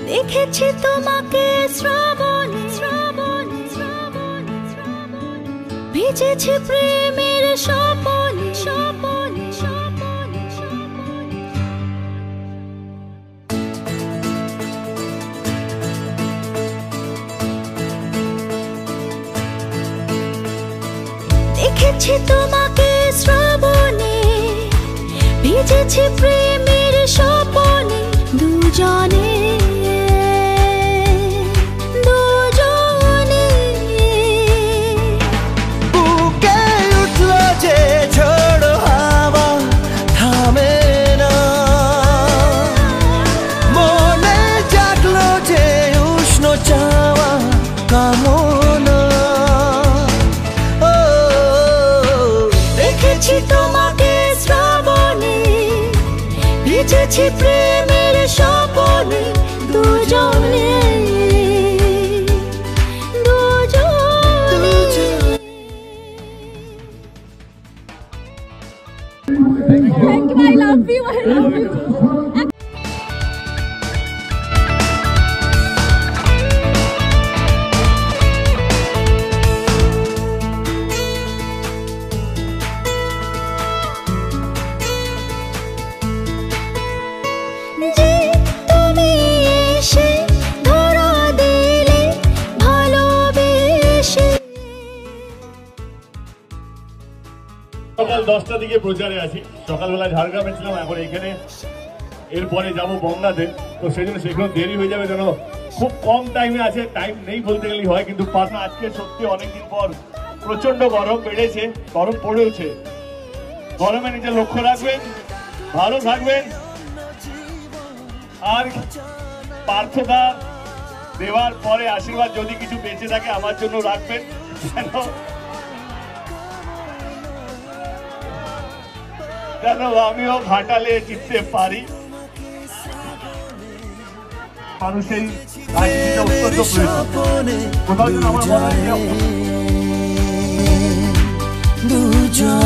দেখেছি তোমাকে শ্রাবণে শ্রাবণে শ্রাবণে শ্রাবণে ভিজেছি প্রেমের স্বপনে স্বপনে স্বপনে স্বপনে দেখেছি তোমাকে শ্রাবণে ভিজেছি প্রেমের স্বপনে দুজনে দুজনে বুকে উঠলো যে ঝড় হাওয়া থামে না মনে জাগলো যে উষ্ণ চাওয়া কামনা ও দেখেছি তোমাকে শ্রাবণে ভিজেছি প্রেমের স্বপনে দুজনে দুজনে Thank you, I love you, I love you. যে তুমি এসে ধরা দিলে ভালোবেসে সকাল 10টার দিকে প্রচারে আছি। সকালবেলা ঝাড়গ্রামে ছিলাম, এখন এখানে এরপরে যাবো বঙ্গাতে। তো সেই জন্য সেখানে দেরি হয়ে যাবে, যেন খুব কম টাইমে আছে। টাইম নেই বলতে গেলেই হয়, কিন্তু পাটনা আজকে সত্যি অনেকদিন পর প্রচন্ড গরম বেড়েছে, গরম পড়েওছে। গরমে নিজে লক্ষ্য রাখবেন, ভালো থাকবেন। আর পার্থদা দেওয়ার পরে আশীর্বাদ যদি কিছু বেঁচে থাকে আমার জন্য রাখবেন, যেন আমিও ঘাটালে জিততে পারি। মানুষের অত্যন্ত প্রয়োজন। কোথাও যেন আমার মনে হয় দুজন